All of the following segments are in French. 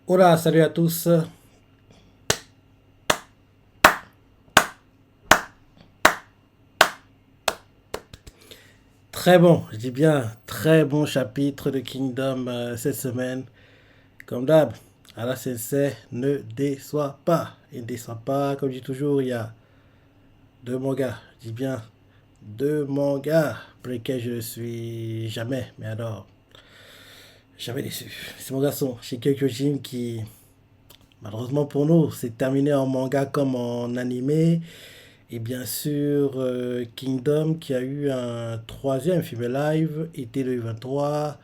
Hola, salut à tous. Très bon, je dis bien, très bon chapitre de Kingdom cette semaine. Comme d'hab, à la CC, ne déçoit pas. Il ne déçoit pas, comme je dis toujours, il y a deux mangas, je dis bien deux mangas pour lesquels je suis jamais, mais alors, jamais déçu. Ces mangas sont chez Kyojin qui, malheureusement pour nous, s'est terminé en manga comme en animé. Et bien sûr, Kingdom qui a eu un troisième film live, été 2023,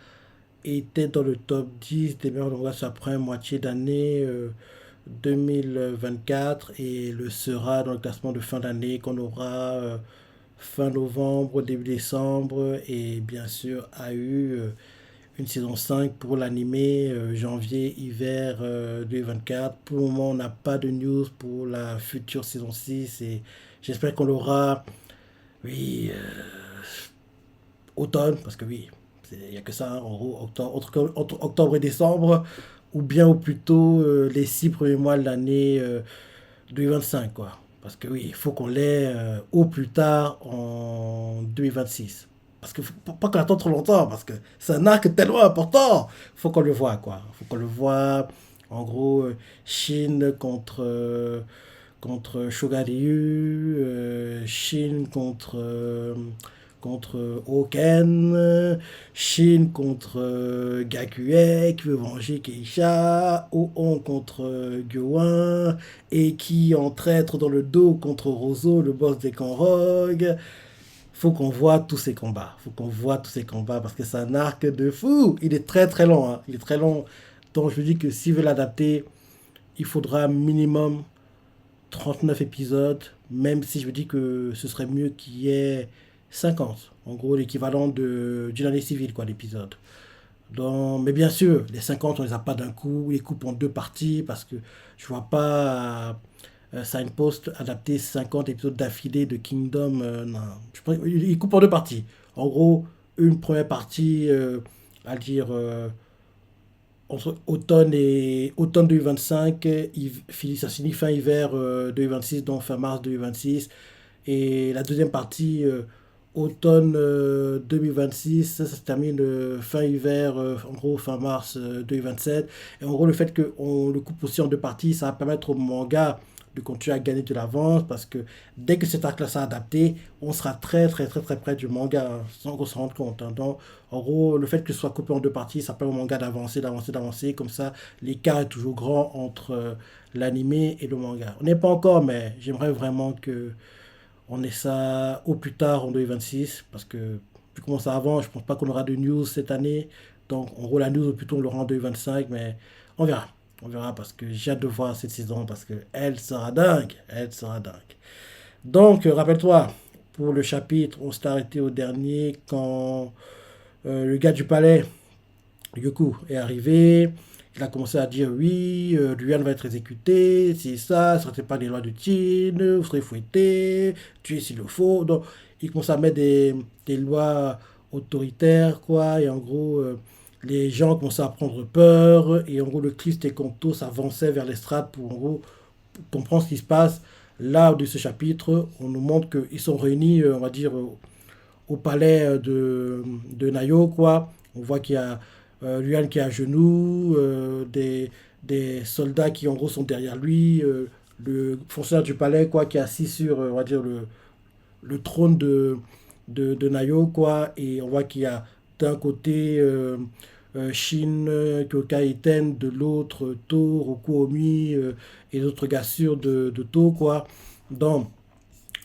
était dans le top 10 des meilleurs mangas sur la première moitié d'année 2024 et le sera dans le classement de fin d'année qu'on aura fin novembre, début décembre et bien sûr a eu une saison 5 pour l'animé janvier-hiver 2024. Pour le moment, on n'a pas de news pour la future saison 6 et j'espère qu'on l'aura, oui, automne, parce que oui, il n'y a que ça, hein, en gros, octobre, entre octobre et décembre, ou bien au plus tôt les 6 premiers mois de l'année 2025, quoi. Parce que oui, il faut qu'on l'ait au plus tard en 2026. Parce que faut pas qu'on attend trop longtemps, parce que c'est un arc tellement important. Faut qu'on le voit, quoi. Faut qu'on le voit. En gros, Chine contre Shogaryu, Shin contre Oken, Shin contre Gakue qui veut venger Keisha, Oon contre Gyoin, et qui en traître dans le dos contre Rozo, le boss des Kanrogue. Faut qu'on voit tous ces combats. Faut qu'on voit tous ces combats parce que c'est un arc de fou. Il est très très long. Hein. Il est très long. Donc je me dis que s'il veut l'adapter, il faudra minimum 39 épisodes, même si je me dis que ce serait mieux qu'il y ait 50. En gros, l'équivalent d'une année civile, quoi, l'épisode. Mais bien sûr, les 50, on les a pas d'un coup, ils les coupent en deux parties, parce que je vois pas Signpost adapter 50 épisodes d'affilée de Kingdom. Non. Ils coupent en deux parties. En gros, une première partie, à dire entre automne 2025, ça finit fin hiver 2026, donc fin mars 2026. Et la deuxième partie, automne 2026, ça se termine fin hiver, en gros fin mars 2027. Et en gros, le fait qu'on le coupe aussi en deux parties, ça va permettre au manga de continuer à gagner de l'avance parce que dès que cet arc-là sera adapté, on sera très très très très près du manga hein, sans qu'on se rende compte. Hein. Donc, en gros, le fait que ce soit coupé en deux parties, ça permet au manga d'avancer, d'avancer, d'avancer. Comme ça, l'écart est toujours grand entre l'animé et le manga. On n'est pas encore, mais j'aimerais vraiment que on ait ça au plus tard en 2026 parce que vu comment ça avance, je pense pas qu'on aura de news cette année. Donc, en gros, la news, au plus tôt, on l'aura en 2025, mais on verra. On verra parce que j'ai hâte de voir cette saison parce que elle sera dingue. Elle sera dingue. Donc, rappelle-toi, pour le chapitre, on s'est arrêté au dernier quand le gars du palais, Yoku, est arrivé. Il a commencé à dire oui, Luan va être exécuté, c'est ça, ce ne serait pas des lois de Tine, vous serez fouetté, tué s'il le faut. Donc, il commence à mettre des lois autoritaires, quoi, et en gros, les gens commençaient à prendre peur, et en gros, le Christ et Conto s'avançaient vers l'estrade pour, en gros, comprendre ce qui se passe. Là, de ce chapitre, on nous montre qu'ils sont réunis, on va dire, au palais de Nayo, quoi. On voit qu'il y a Luan qui est à genoux, des soldats qui, en gros, sont derrière lui, le fonctionnaire du palais, quoi, qui est assis sur, on va dire, le trône de Nayo, quoi. Et on voit qu'il y a d'un côté Shin, Kyokai Iten, de l'autre To, Rokuomi et d'autres gars sûrs de To, quoi. Donc,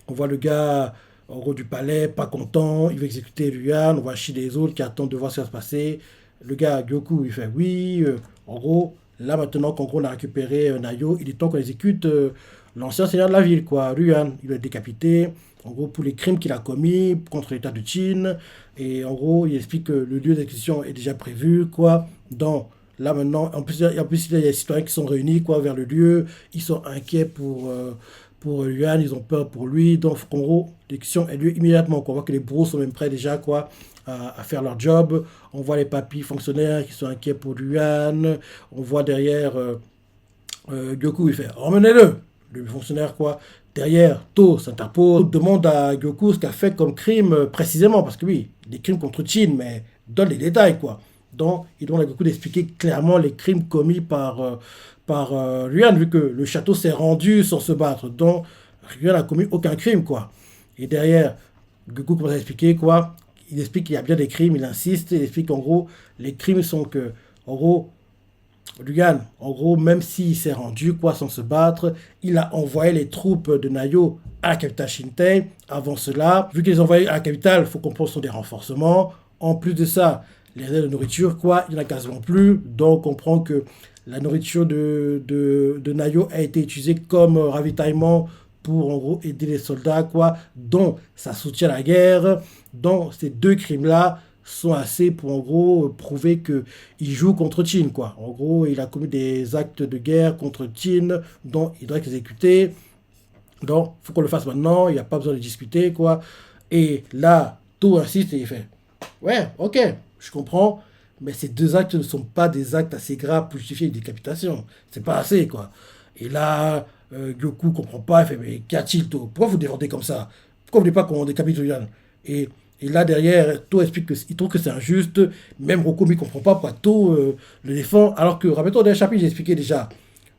on voit le gars en haut du palais, pas content, il veut exécuter Luan, on voit Shi les autres qui attendent de voir ce qui va se passer. Le gars, Gyoku, il fait oui. En gros, là maintenant qu'en gros on a récupéré Nayo, il est temps qu'on exécute l'ancien seigneur de la ville, quoi. Luan, il est décapité, en gros pour les crimes qu'il a commis contre l'état de Qin. Et en gros, il explique que le lieu d'exécution est déjà prévu, quoi. Donc, là maintenant, en plus, il y a des citoyens qui sont réunis, quoi, vers le lieu. Ils sont inquiets pour Yuan, ils ont peur pour lui. Donc, en gros, l'exécution a lieu immédiatement. Quoi. On voit que les bourreaux sont même prêts déjà, quoi, à faire leur job. On voit les papis fonctionnaires qui sont inquiets pour Luan. On voit derrière Goku, il fait emmenez-le. Le fonctionnaire, quoi. Derrière, To s'interpose, demande à Goku ce qu'a fait comme crime précisément, parce que oui, des crimes contre Chin, mais donne les détails, quoi. Donc, il demande à Goku d'expliquer clairement les crimes commis par Luan, vu que le château s'est rendu sans se battre. Donc, Luan n'a commis aucun crime, quoi. Et derrière, Goku commence à expliquer, quoi. Il explique qu'il y a bien des crimes, il insiste, il explique qu'en gros, les crimes sont que, en gros, Lugan, en gros, même s'il s'est rendu, quoi, sans se battre, il a envoyé les troupes de Nayo à la capitale Shintai. Avant cela, vu qu'ils les ont envoyés à la capitale, il faut comprendre ce sont des renforcements. En plus de ça, les réserves de nourriture, quoi, il n'y en a quasiment plus. Donc, on comprend que la nourriture de Nayo a été utilisée comme ravitaillement pour, en gros, aider les soldats, quoi, dont ça soutient la guerre. Donc, ces deux crimes-là sont assez pour en gros prouver que il joue contre Chin, quoi. En gros, il a commis des actes de guerre contre Chin dont il doit exécuter. Donc, il faut qu'on le fasse maintenant, il n'y a pas besoin de discuter, quoi. Et là, tout insiste et il fait ouais, ok, je comprends, mais ces deux actes ne sont pas des actes assez graves pour justifier une décapitation. C'est pas assez, quoi. Et là, Goku comprend pas, il fait mais qu'y a-t-il, To? Pourquoi vous défendez comme ça? Pourquoi vous ne voulez pas qu'on décapite Yuan? Et et là, derrière, To explique qu'il trouve que c'est injuste. Même Roku ne comprend pas pourquoi To le défend. Alors que, rappelle-toi, dans le chapitre, j'ai expliqué déjà.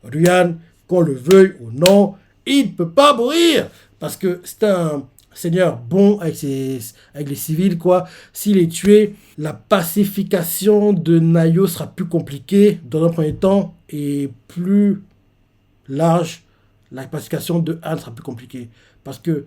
Ryan, qu'on le veuille ou non, il ne peut pas mourir. Parce que c'est un seigneur bon avec les civils, quoi. S'il est tué, la pacification de Nayo sera plus compliquée dans un premier temps et plus large. La pacification de Han sera plus compliquée. Parce que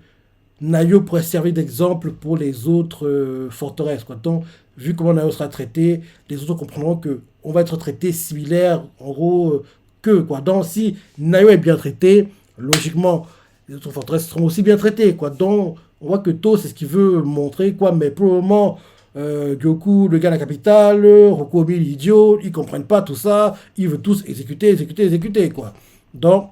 Nayo pourrait servir d'exemple pour les autres forteresses, quoi. Donc, vu comment Nayo sera traité, les autres comprendront que on va être traité similaire, en gros, que, quoi. Donc, si Nayo est bien traité, logiquement, les autres forteresses seront aussi bien traitées, quoi. Donc, on voit que To, c'est ce qu'il veut montrer, quoi. Mais pour le moment, Goku, le gars de la capitale, Rokomi, l'idiot, ils comprennent pas tout ça. Ils veulent tous exécuter, exécuter, exécuter, quoi. Donc,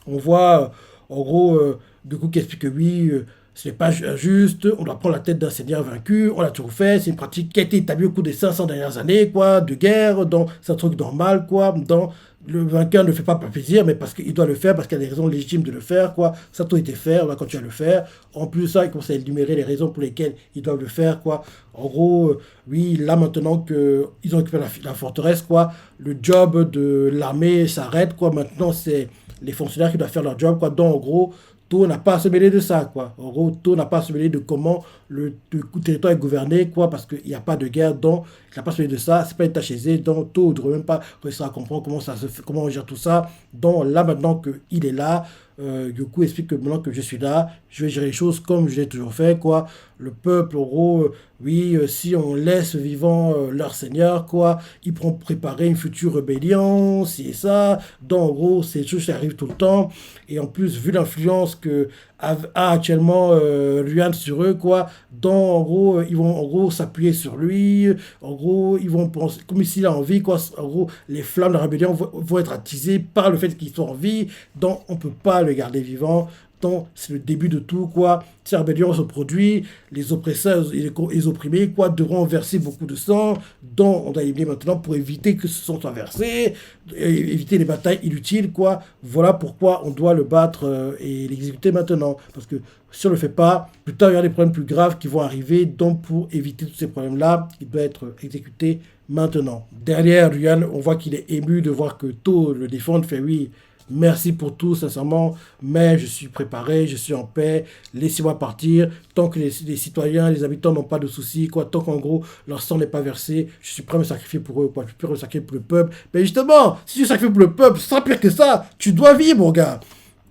on voit, en gros, Goku qui explique que oui, ce n'est pas injuste, on doit prendre la tête d'un seigneur vaincu, on l'a toujours fait, c'est une pratique qui a été établie au cours des 500 dernières années, quoi, de guerre, donc c'est un truc normal, quoi, donc le vainqueur ne fait pas par plaisir, mais parce qu'il doit le faire, parce qu'il y a des raisons légitimes de le faire, quoi, ça a tout été fait, on va continuer à le faire, en plus de ça, il commence à énumérer les raisons pour lesquelles ils doivent le faire, quoi, en gros, oui, là maintenant qu'ils ont occupé la forteresse, quoi, le job de l'armée s'arrête, quoi, maintenant c'est les fonctionnaires qui doivent faire leur job, quoi. Donc, en gros, To n'a pas à se mêler de ça, quoi. En gros, To n'a pas à se mêler de comment le territoire est gouverné, quoi, parce qu'il n'y a pas de guerre, donc il n'a pas à se mêler de ça, c'est pas une tâche aisée, donc To ne devrait même pas réussir à comprendre comment ça se fait, comment on gère tout ça. Donc, là, maintenant qu'il est là, Goku explique que maintenant que je suis là, je vais gérer les choses comme je l'ai toujours fait, quoi. Le peuple, en gros, oui, si on laisse vivant leur seigneur, quoi, ils pourront préparer une future rébellion, si et ça. Donc, en gros, ces choses qui arrivent tout le temps. Et en plus, vu l'influence que a actuellement Luan sur eux, quoi, donc, en gros, ils vont, en gros, s'appuyer sur lui. En gros, ils vont penser, comme s'il a envie, quoi. En gros, les flammes de la rébellion vont être attisées par le fait qu'ils sont en vie. Donc, on ne peut pas le garder vivant. Donc, c'est le début de tout, quoi. Si la rébellion se produit, les oppresseurs et les opprimés, quoi, devront verser beaucoup de sang. Donc, on doit éliminer maintenant pour éviter que ce sang soit versé, et éviter les batailles inutiles, quoi. Voilà pourquoi on doit le battre et l'exécuter maintenant. Parce que si on ne le fait pas, plus tard, il y aura des problèmes plus graves qui vont arriver. Donc, pour éviter tous ces problèmes-là, il doit être exécuté maintenant. Derrière, Ryan, on voit qu'il est ému de voir que To le défend, fait oui. Merci pour tout, sincèrement, mais je suis préparé, je suis en paix, laissez-moi partir. Tant que les citoyens, les habitants n'ont pas de soucis, quoi, tant qu'en gros leur sang n'est pas versé, je suis prêt à me sacrifier pour eux, quoi, je suis prêt à me sacrifier pour le peuple. Mais justement, si tu sacrifies pour le peuple, ce sera pire que ça, tu dois vivre, mon gars.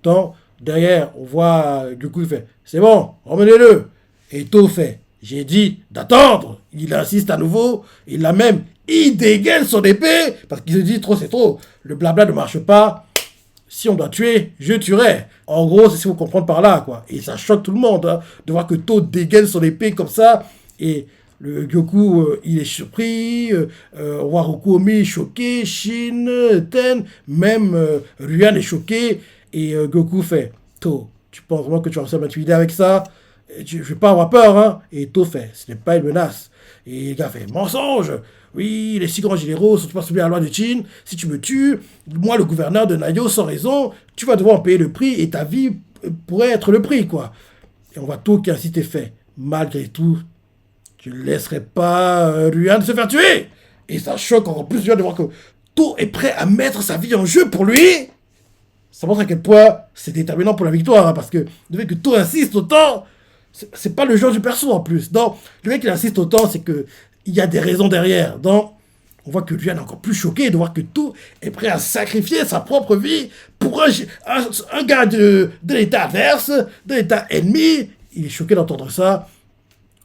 Donc, derrière, on voit Goku il fait, c'est bon, emmenez-le. Et To fait, j'ai dit d'attendre. Il insiste à nouveau, il dégaine son épée, parce qu'il se dit trop, c'est trop. Le blabla ne marche pas. Si on doit tuer, je tuerai. En gros, c'est ce qu'il faut comprendre par là, quoi. Et ça choque tout le monde, hein, de voir que To dégaine son épée comme ça. Et le Goku, il est surpris. Waruko Omi est choqué. Shin, Ten, même Ryan est choqué. Et Goku fait, To, tu penses vraiment que tu vas réussir à m'intimider avec ça? Je ne vais pas avoir peur, hein. Et To fait, ce n'est pas une menace. Et le gars fait mensonge. Oui, les 6 grands généraux sont pas soumis à la loi de Chine. Si tu me tues, moi, le gouverneur de Nayo, sans raison, tu vas devoir en payer le prix et ta vie pourrait être le prix, quoi. Et on voit tout qui a ainsi été fait. Malgré tout, tu ne laisserais pas Ruan se faire tuer. Et ça choque encore plus Ruan de voir que To est prêt à mettre sa vie en jeu pour lui. Ça montre à quel point c'est déterminant pour la victoire, hein, parce que le fait que To insiste autant, c'est pas le genre du perso en plus. Donc, le fait qu'il insiste autant, c'est que il y a des raisons derrière. Donc, on voit que Ruan est encore plus choqué de voir que To est prêt à sacrifier sa propre vie pour un gars de l'état adverse, de l'état ennemi. Il est choqué d'entendre ça.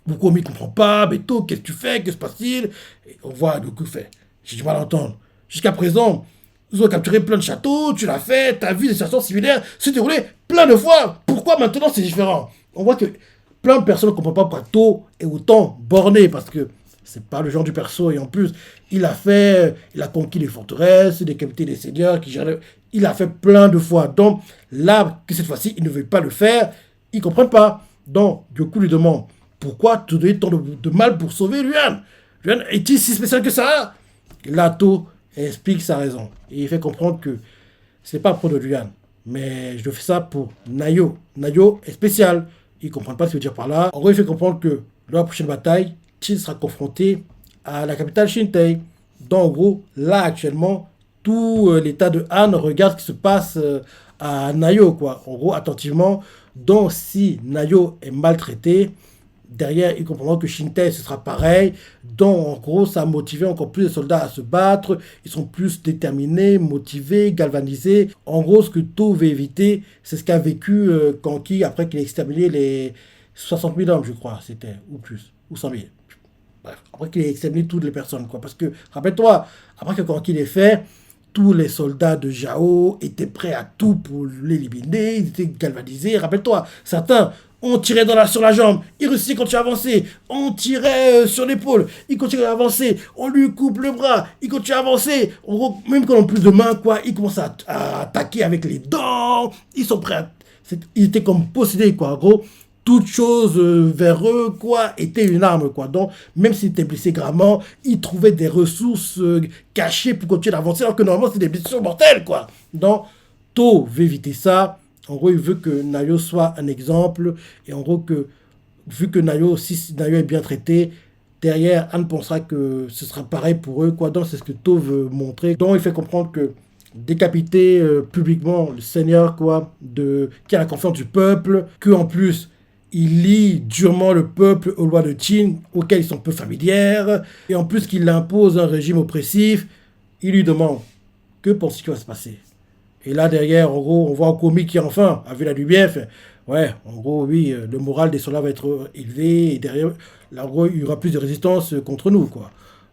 Beaucoup ne comprend pas. Mais To, qu'est-ce que tu fais? Que se passe-t-il? Et on voit Goku fait. J'ai du mal à entendre. Jusqu'à présent, nous avons capturé plein de châteaux, tu l'as fait, tu as vu des situations similaires se dérouler plein de fois. Pourquoi maintenant c'est différent? On voit que plein de personnes ne comprennent pas pourquoi To est autant borné, parce que c'est pas le genre du perso, et en plus, il a conquis les forteresses, décapité des seigneurs, il a fait plein de fois. Donc, là, que cette fois-ci, il ne veut pas le faire, ils ne comprennent pas. Donc, Goku lui demande, pourquoi te donner tant de mal pour sauver Ruan? Ruan est-il si spécial que ça? Là, To explique sa raison. Et il fait comprendre que ce n'est pas pour de Ruan, mais je fais ça pour Nayo. Nayo est spécial. Ils ne comprennent pas ce que je veux dire par là. En gros, il fait comprendre que lors de la prochaine bataille, Chin sera confronté à la capitale Shintei. Donc, en gros, là, actuellement, tout l'état de Han regarde ce qui se passe à Nayo, quoi. En gros, attentivement. Donc, si Nayo est maltraité, derrière, ils comprendront que Shintei, ce sera pareil. Donc, en gros, ça a motivé encore plus les soldats à se battre. Ils sont plus déterminés, motivés, galvanisés. En gros, ce que To veut éviter, c'est ce qu'a vécu Kanki après qu'il ait exterminé les 60 000 hommes, je crois, c'était, ou plus, ou 100 000. Bref, après qu'il ait exterminé toutes les personnes, quoi. Parce que, rappelle-toi, après que Kanki l'ait fait, tous les soldats de Jao étaient prêts à tout pour l'éliminer, ils étaient galvanisés. Rappelle-toi, certains ont tiré sur la jambe, il réussit quand tu avançais, on tirait sur l'épaule, il continue à avancer, on lui coupe le bras, il continue à avancer, même quand on a plus de mains, quoi, il commence à attaquer avec les dents, ils sont prêts ils étaient comme possédés, quoi, en gros. Toute chose vers eux, quoi, était une arme, quoi. Donc, même s'ils étaient blessés gravement, ils trouvaient des ressources cachées pour continuer d'avancer, alors que normalement, c'est des blessures mortelles, quoi. Donc, To veut éviter ça. En gros, il veut que Nayo soit un exemple. Et en gros, vu que Nayo, si Nayo est bien traité, derrière, Han pensera que ce sera pareil pour eux, quoi. Donc, c'est ce que To veut montrer. Donc, il fait comprendre que décapiter publiquement le seigneur, quoi, qui a la confiance du peuple, que en plus il lie durement le peuple aux lois de Qin, auxquelles ils sont peu familières, et en plus qu'il impose un régime oppressif, il lui demande, que penses-tu qui va se passer? Et là, derrière, en gros, on voit Okomi qui, enfin, a vu la lumière, fait, ouais, en gros, oui, le moral des soldats va être élevé, et derrière, là, en gros, il y aura plus de résistance contre nous, quoi.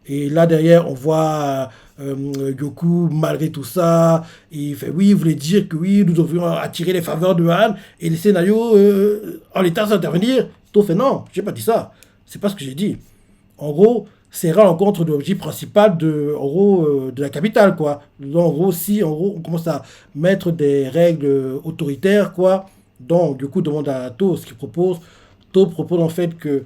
Et là, derrière, on voit Goku, malgré tout ça, il fait, oui, il voulait dire que oui, nous devions attirer les faveurs de Han et laisser Nayo en l'état d'intervenir. To fait, non, j'ai pas dit ça. C'est pas ce que j'ai dit. En gros, c'est à l'encontre de l'objectif principal de la capitale, quoi. Donc, en gros, si en gros, on commence à mettre des règles autoritaires, quoi, donc, du coup, demande à To ce qu'il propose. To propose en fait que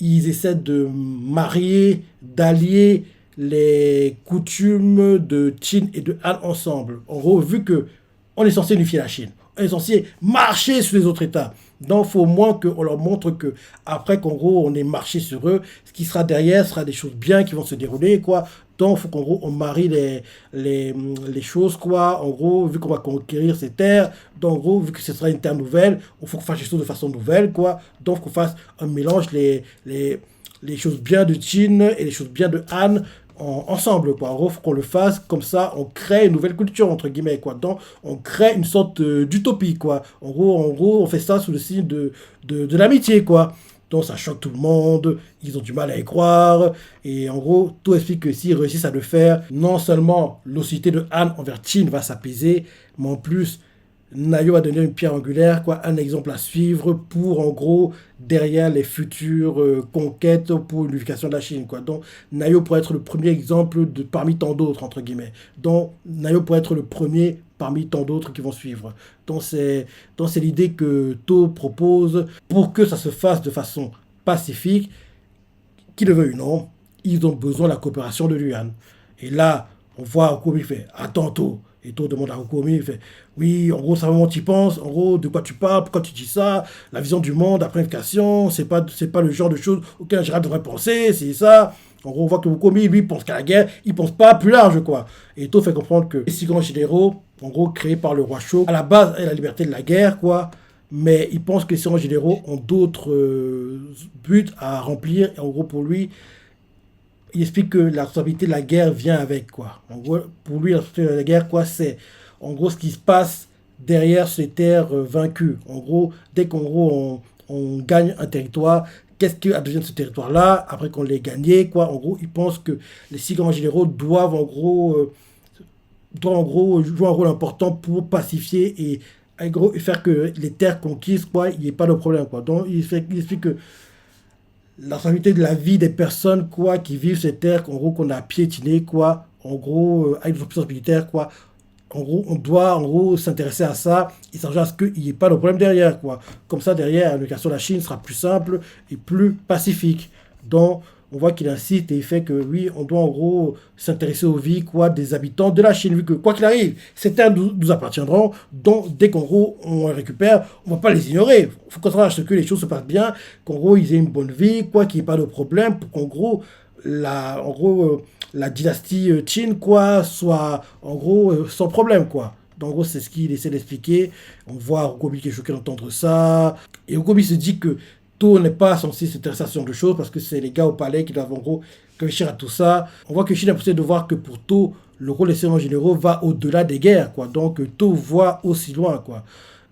ils essaient de marier, d'allier les coutumes de Qin et de Han ensemble. En gros, vu que on est censé unifier la Chine, on est censé marcher sur les autres États. Donc, il faut au moins qu'on leur montre que après qu'en gros, on ait marché sur eux, ce qui sera derrière sera des choses bien qui vont se dérouler, quoi. Donc, il faut qu'en gros, on marie les choses, quoi. En gros, vu qu'on va conquérir ces terres, donc en gros, vu que ce sera une terre nouvelle, il faut qu'on fasse les choses de façon nouvelle, quoi. Donc, qu'on fasse un mélange, les choses bien de Qin et les choses bien de Han ensemble, quoi. En gros, faut qu'on le fasse comme ça, on crée une nouvelle culture, entre guillemets, quoi. Donc, on crée une sorte d'utopie, quoi. En gros, on fait ça sous le signe de l'amitié, quoi. Donc, ça choque tout le monde, ils ont du mal à y croire, et en gros, tout explique que s'ils réussissent à le faire, non seulement l'hostilité de Han envers Qin va s'apaiser, mais en plus, Nayo va donner une pierre angulaire, quoi, un exemple à suivre pour, en gros, derrière les futures conquêtes pour l'unification de la Chine, quoi. Donc, Nayo pourrait être le premier exemple parmi tant d'autres, entre guillemets. Donc, Nayo pourrait être le premier parmi tant d'autres qui vont suivre. Donc, c'est l'idée que To propose pour que ça se fasse de façon pacifique, qui le veuille ou non, ils ont besoin de la coopération de Luan. Et là, on voit Okuomi fait attends, To. Et To demande à Okuomi, il fait oui, en gros, ça vraiment tu penses, en gros, de quoi tu parles, pourquoi tu dis ça, la vision du monde après l'éducation, c'est pas le genre de choses auxquelles un général devrait penser, c'est ça. En gros, on voit que Okuomi, lui, pense qu'à la guerre, il pense pas plus large, quoi. Et To fait comprendre que les six grands généraux, en gros, créés par le roi Shō, à la base, est la liberté de la guerre, quoi. Mais il pense que les six grands généraux ont d'autres buts à remplir. Et en gros, pour lui, il explique que la responsabilité de la guerre vient avec, quoi. En gros, pour lui, la responsabilité de la guerre, quoi, c'est en gros ce qui se passe derrière ces terres vaincues. En gros, dès qu'en gros on gagne un territoire, qu'est-ce qui advient de ce territoire-là après qu'on l'ait gagné, quoi. En gros, il pense que les six grands généraux doivent en gros jouer un rôle important pour pacifier et en gros, faire que les terres conquises, quoi, il n'y ait pas de problème, quoi. Donc, il explique que la responsabilité de la vie des personnes quoi qui vivent ces terres en gros qu'on a piétinées quoi en gros avec des puissance militaire quoi en gros on doit en gros s'intéresser à ça et s'arranger à ce qu'il n'y ait pas de problème derrière quoi comme ça derrière l'éducation de la Chine sera plus simple et plus pacifique donc on voit qu'il incite et il fait que oui on doit en gros s'intéresser aux vies quoi des habitants de la Chine vu que quoi qu'il arrive ces terres nous appartiendront donc dès qu'en gros on les récupère on ne va pas les ignorer il faut qu'on sache que les choses se passent bien qu'en gros ils aient une bonne vie quoi qu'il n'y ait pas de problème pour qu'en gros la dynastie Qin quoi soit en gros sans problème quoi donc, en gros, c'est ce qu'il essaie d'expliquer. On voit Okobi qui est choqué d'entendre ça. Et Okobi se dit que To n'est pas censé s'intéresser à ce genre de choses parce que c'est les gars au palais qui doivent en gros réfléchir à tout ça. On voit que Shin a possible de voir que pour To, le rôle des sergents généraux va au-delà des guerres, quoi. Donc To voit aussi loin, quoi.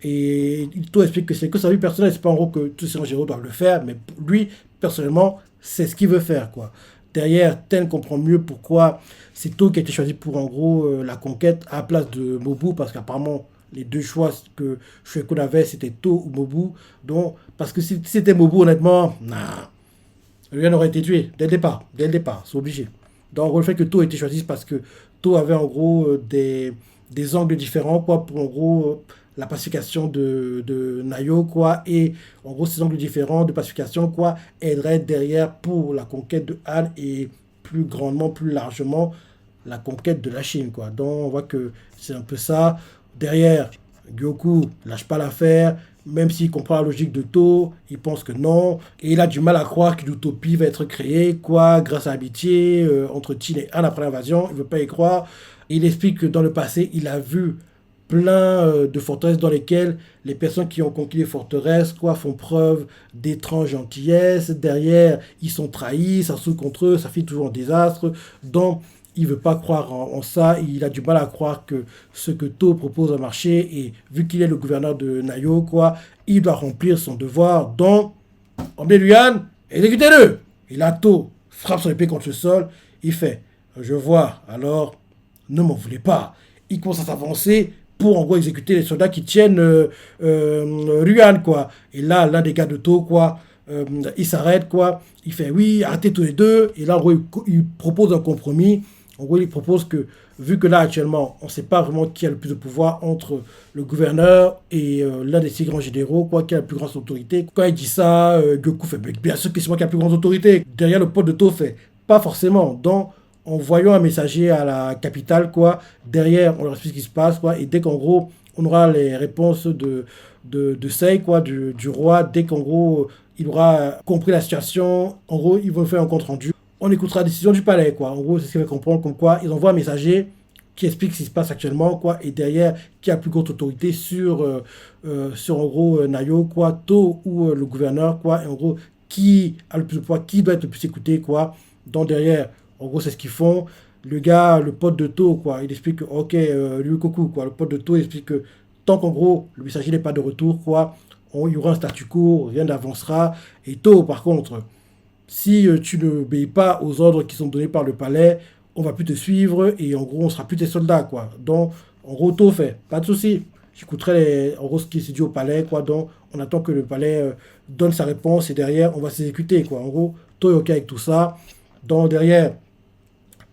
Et To explique que c'est que sa vie personnelle, c'est pas en gros que tous les sergents généraux doivent le faire, mais lui, personnellement, c'est ce qu'il veut faire, quoi. Derrière, Ten comprend mieux pourquoi c'est To qui a été choisi pour en gros la conquête à la place de Mobu, parce qu'apparemment les deux choix que Shueiko avait, c'était To ou Mobu. Donc, parce que si c'était Mobu, honnêtement, nah, rien n'aurait été tué dès le départ, c'est obligé. Donc, en gros, le fait que To ait été choisi, c'est parce que To avait en gros des angles différents, quoi, pour en gros la pacification de Nayo, quoi, et en gros, ces angles différents de pacification, quoi, aideraient derrière pour la conquête de Han et plus grandement, plus largement, la conquête de la Chine, quoi. Donc, on voit que c'est un peu ça. Derrière, Gyoku lâche pas l'affaire, même s'il comprend la logique de To, il pense que non, et il a du mal à croire qu'une utopie va être créée, quoi, grâce à l'amitié entre Qin et Han après l'invasion, il veut pas y croire. Il explique que dans le passé, il a vu plein de forteresses dans lesquelles les personnes qui ont conquis les forteresses quoi, font preuve d'étrange gentillesse. Derrière, ils sont trahis, ça souille contre eux, ça finit toujours en désastre. Donc, il ne veut pas croire en ça. Il a du mal à croire que ce que To propose a marché. Et vu qu'il est le gouverneur de Nayo, quoi, il doit remplir son devoir. Donc, emmenez Luan, exécutez-le. Et là, To frappe son épée contre le sol. Il fait, je vois, alors ne m'en voulez pas. Il commence à s'avancer pour en gros exécuter les soldats qui tiennent Ruan, quoi. Et là, l'un des gars de To, quoi, il s'arrête, quoi. Il fait, oui, arrêtez tous les deux. Et là, en gros, il propose un compromis. En gros, il propose que, vu que là, actuellement, on ne sait pas vraiment qui a le plus de pouvoir entre le gouverneur et l'un des six grands généraux, quoi, qui a la plus grande autorité. Quand il dit ça, Goku fait, bien sûr que c'est moi qui a la plus grande autorité. Derrière, le pote de To fait, pas forcément. Donc, en voyant un messager à la capitale, quoi, derrière, on leur explique ce qui se passe, quoi, et dès qu'en gros, on aura les réponses de Sei, quoi, du roi, dès qu'en gros, il aura compris la situation, en gros, ils vont faire un compte rendu. On écoutera la décision du palais, quoi. En gros, c'est ce qui va comprendre, comme quoi, ils envoient un messager qui explique ce qui se passe actuellement, quoi, et derrière, qui a la plus grande autorité sur en gros, Nayo, quoi, To ou le gouverneur, quoi, et en gros, qui a le plus de poids, qui doit être le plus écouté, quoi. Donc derrière, en gros, c'est ce qu'ils font. Le gars, le pote de To, quoi, il explique que, ok, Ryukoku, quoi, le pote de To, il explique que tant qu'en gros, le messager n'est pas de retour, quoi, il y aura un statu quo, rien n'avancera. Et To, par contre, si tu n'obéis pas aux ordres qui sont donnés par le palais, on va plus te suivre et en gros, on sera plus tes soldats, quoi. Donc, en gros, To fait, pas de souci. J'écouterai en gros ce qui s'est dit au palais, quoi. Donc, on attend que le palais donne sa réponse et derrière, on va s'exécuter, quoi. En gros, To est ok avec tout ça. Donc, derrière,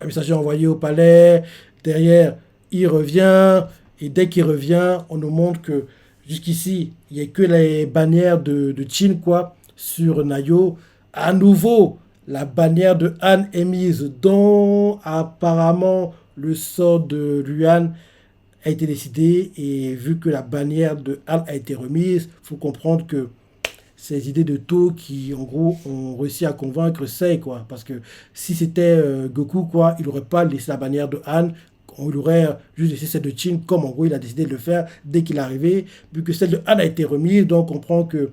un messager envoyé au palais. Derrière, il revient. Et dès qu'il revient, on nous montre que jusqu'ici, il n'y a que les bannières de Qin, quoi, sur Nayo. À nouveau, la bannière de Han est mise, dont apparemment le sort de Luan a été décidé, et vu que la bannière de Han a été remise, il faut comprendre que ces idées de taux qui, en gros, ont réussi à convaincre Sei, quoi. Parce que si c'était Goku, quoi, il n'aurait pas laissé la bannière de Han, il aurait juste laissé celle de Chin, comme en gros il a décidé de le faire dès qu'il est arrivé, vu que celle de Han a été remise, donc on comprend que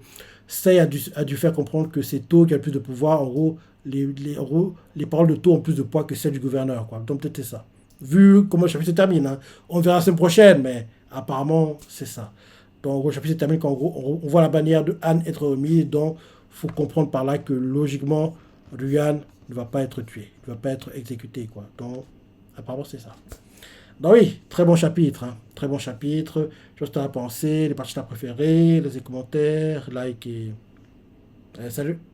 Sei a dû faire comprendre que c'est To qui a le plus de pouvoir, en gros, en gros, les paroles de To ont plus de poids que celles du gouverneur, quoi. Donc peut-être c'est ça. Vu comment le chapitre se termine, hein. On verra la semaine prochaine, mais apparemment c'est ça. Donc, le chapitre se termine quand on voit la bannière de Han être remise. Donc, il faut comprendre par là que logiquement, Ryan ne va pas être tué, ne va pas être exécuté, quoi. Donc, apparemment, c'est ça. Donc, oui, très bon chapitre, hein. Très bon chapitre. Je sais ce que tu as pensé, les parties que tu as préférées, les commentaires, like et. Salut!